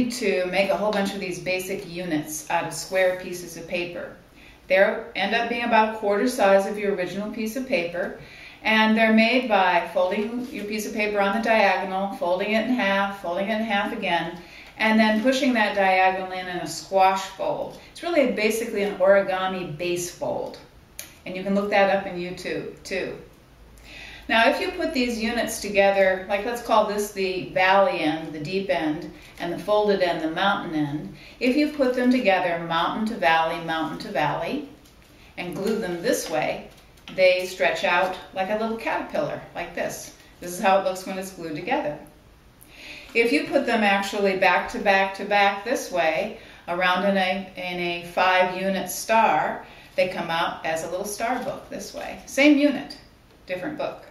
need to make a whole bunch of these basic units out of square pieces of paper. They end up being about quarter size of your original piece of paper, and they're made by folding your piece of paper on the diagonal, folding it in half again, and then pushing that diagonal in a squash fold. It's really basically an origami base fold, and you can look that up in YouTube too. Now, if you put these units together, like let's call this the valley end, the deep end, and the folded end, the mountain end. If you put them together, mountain to valley, and glue them this way, they stretch out like a little caterpillar, like this. This is how it looks when it's glued together. If you put them actually back to back this way, around in a 5-unit star, they come out as a little star book this way. Same unit, different book.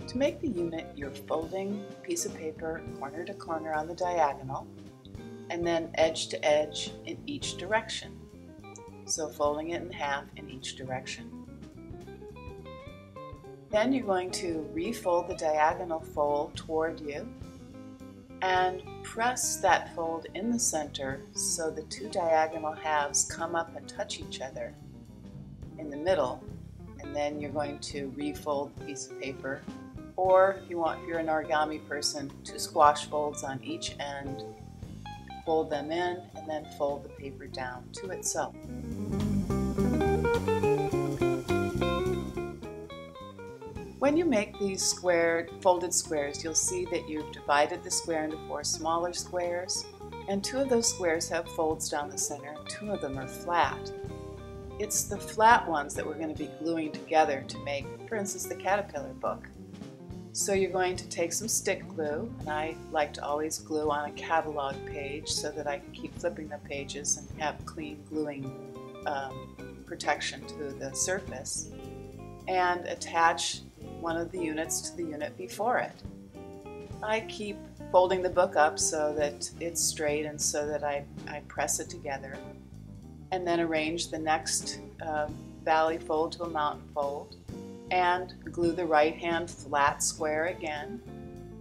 To make the unit, you're folding a piece of paper corner to corner on the diagonal, and then edge to edge in each direction. So folding it in half in each direction. Then you're going to refold the diagonal fold toward you and press that fold in the center so the two diagonal halves come up and touch each other in the middle, and then you're going to refold the piece of paper, or if you're an origami person, 2 squash folds on each end, fold them in, and then fold the paper down to itself. When you make these folded squares, you'll see that you've divided the square into 4 smaller squares, and 2 of those squares have folds down the center, and 2 of them are flat. It's the flat ones that we're going to be gluing together to make, for instance, the caterpillar book. So you're going to take some stick glue, and I like to always glue on a catalog page so that I can keep flipping the pages and have clean gluing protection to the surface, and attach one of the units to the unit before it. I keep folding the book up so that it's straight and so that I press it together, and then arrange the next valley fold to a mountain fold, and glue the right hand flat square again,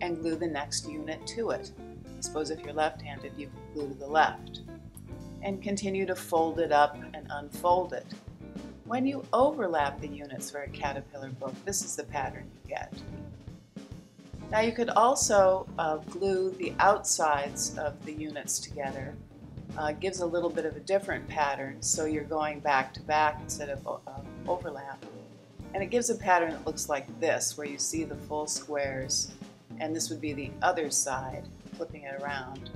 and glue the next unit to it. I suppose if you're left-handed, you can glue to the left. And continue to fold it up and unfold it. When you overlap the units for a caterpillar book, this is the pattern you get. Now you could also glue the outsides of the units together. Gives a little bit of a different pattern, so you're going back to back instead of overlap. And it gives a pattern that looks like this, where you see the full squares, and this would be the other side, flipping it around.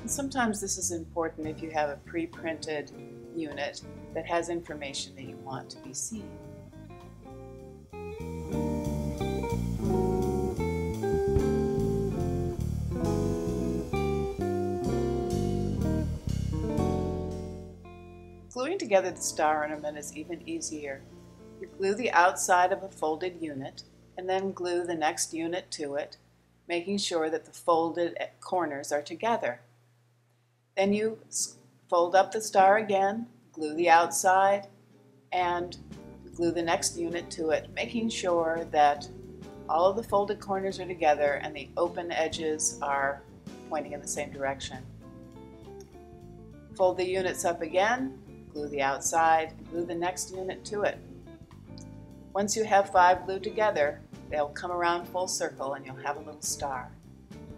And sometimes this is important if you have a pre-printed unit that has information that you want to be seen. Gluing together the star ornament is even easier. You glue the outside of a folded unit and then glue the next unit to it, making sure that the folded corners are together. Then you fold up the star again, glue the outside, and glue the next unit to it, making sure that all of the folded corners are together and the open edges are pointing in the same direction. Fold the units up again, glue the outside, glue the next unit to it. Once you have 5 glued together, they'll come around full circle and you'll have a little star. The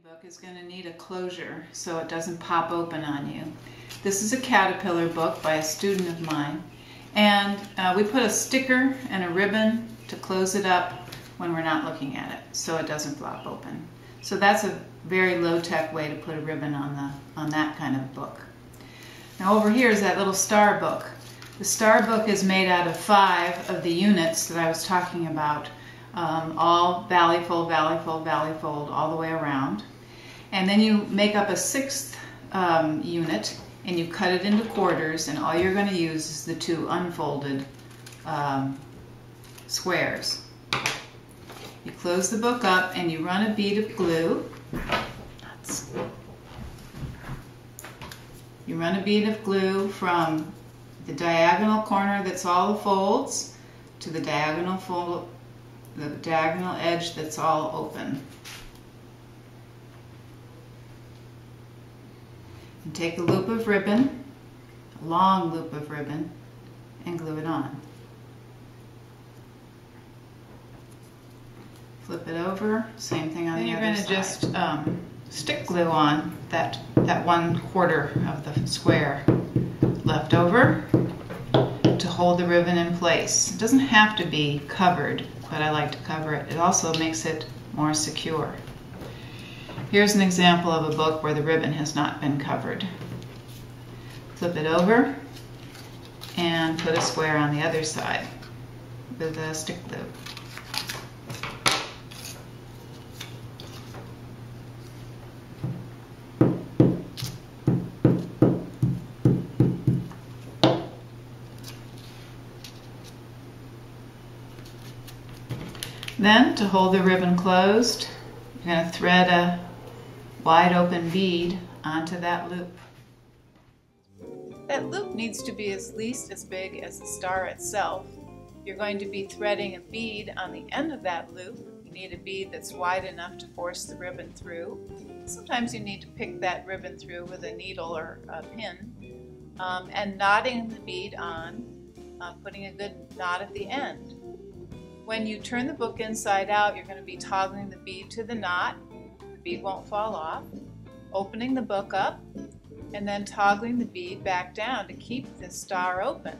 book is going to need a closure so it doesn't pop open on you. This is a caterpillar book by a student of mine, and we put a sticker and a ribbon to close it up when we're not looking at it so it doesn't flop open. So that's a very low-tech way to put a ribbon on that kind of book. Now over here is that little star book. The star book is made out of 5 of the units that I was talking about, all valley fold, valley fold, valley fold, all the way around. And then you make up a 6th unit, and you cut it into quarters, and all you're going to use is the 2 unfolded squares. You close the book up and you run a bead of glue. You run a bead of glue from the diagonal corner that's all the folds to the diagonal fold, the diagonal edge that's all open. And take a loop of ribbon, a long loop of ribbon, and glue it on. Flip it over, same thing on the other side. You're going to just stick glue on that 1/4 of the square left over to hold the ribbon in place. It doesn't have to be covered, but I like to cover it. It also makes it more secure. Here's an example of a book where the ribbon has not been covered. Flip it over and put a square on the other side with a stick glue. Then, to hold the ribbon closed, you're going to thread a wide open bead onto that loop. That loop needs to be at least as big as the star itself. You're going to be threading a bead on the end of that loop. You need a bead that's wide enough to force the ribbon through. Sometimes you need to pick that ribbon through with a needle or a pin, and knotting the bead on, putting a good knot at the end. When you turn the book inside out, you're going to be toggling the bead to the knot. The bead won't fall off. Opening the book up, and then toggling the bead back down to keep the star open.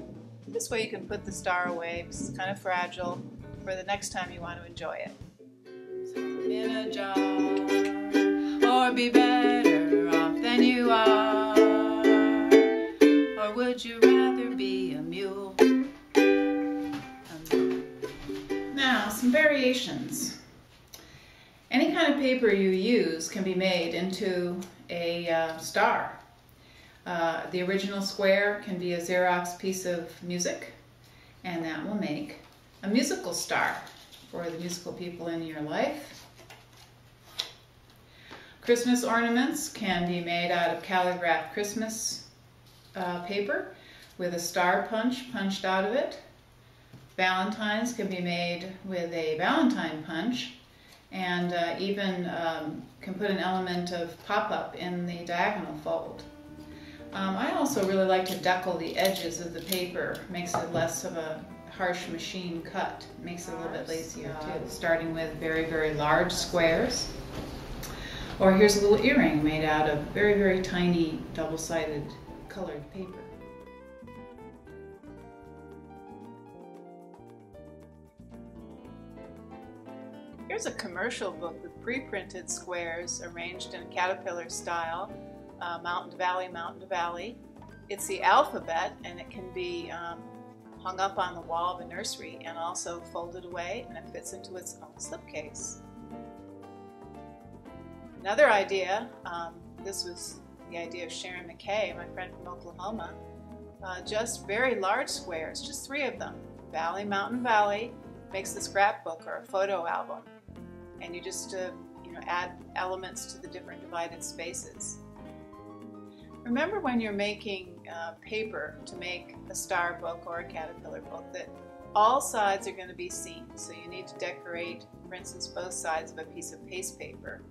This way you can put the star away. It's kind of fragile for the next time you want to enjoy it. In a jar, or be better off than you are, or would you rather be a mule? Now, some variations. Any kind of paper you use can be made into a star. The original square can be a Xerox piece of music, and that will make a musical star for the musical people in your life. Christmas ornaments can be made out of calligraphed Christmas paper with a star punch punched out of it. Valentines can be made with a Valentine punch, and even can put an element of pop-up in the diagonal fold. I also really like to deckle the edges of the paper. Makes it less of a harsh machine cut. Makes it a little bit lazier too. Starting with very, very large squares. Or here's a little earring made out of very, very tiny double-sided colored paper. Here's a commercial book with pre-printed squares arranged in a caterpillar style, mountain to valley, mountain to valley. It's the alphabet, and it can be hung up on the wall of a nursery and also folded away, and it fits into its own slipcase. Another idea, this was the idea of Sharon McKay, my friend from Oklahoma, just very large squares, just 3 of them. Valley, mountain, valley, makes the scrapbook or a photo album. And you just add elements to the different divided spaces. Remember when you're making paper to make a star book or a caterpillar book that all sides are going to be seen. So you need to decorate, for instance, both sides of a piece of paste paper,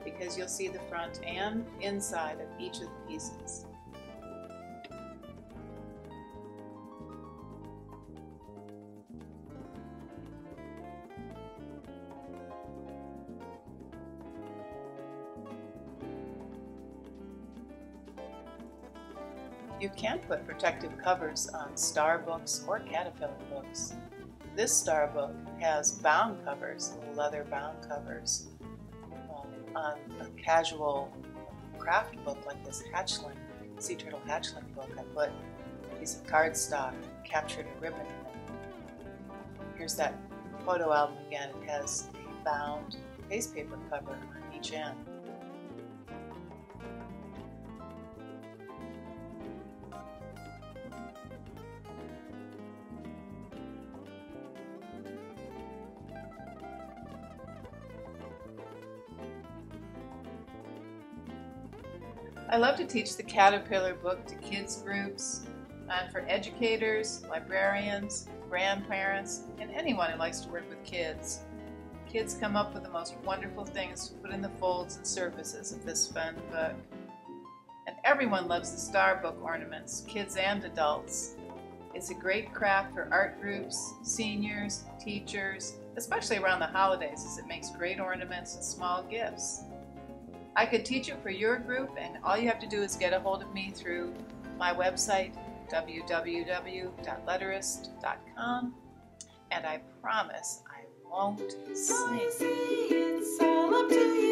because you'll see the front and inside of each of the pieces. You can put protective covers on star books or caterpillar books. This star book has bound covers, little leather bound covers. On a casual craft book like this hatchling, sea turtle hatchling book, I put a piece of cardstock, captured a ribbon in it. Here's that photo album again. It has a bound paste paper cover on each end. I love to teach the caterpillar book to kids groups, and for educators, librarians, grandparents, and anyone who likes to work with kids. Kids come up with the most wonderful things to put in the folds and surfaces of this fun book. And everyone loves the star book ornaments, kids and adults. It's a great craft for art groups, seniors, teachers, especially around the holidays, as it makes great ornaments and small gifts. I could teach it for your group, and all you have to do is get a hold of me through my website, www.letterist.com, and I promise I won't sing. It's all up to you.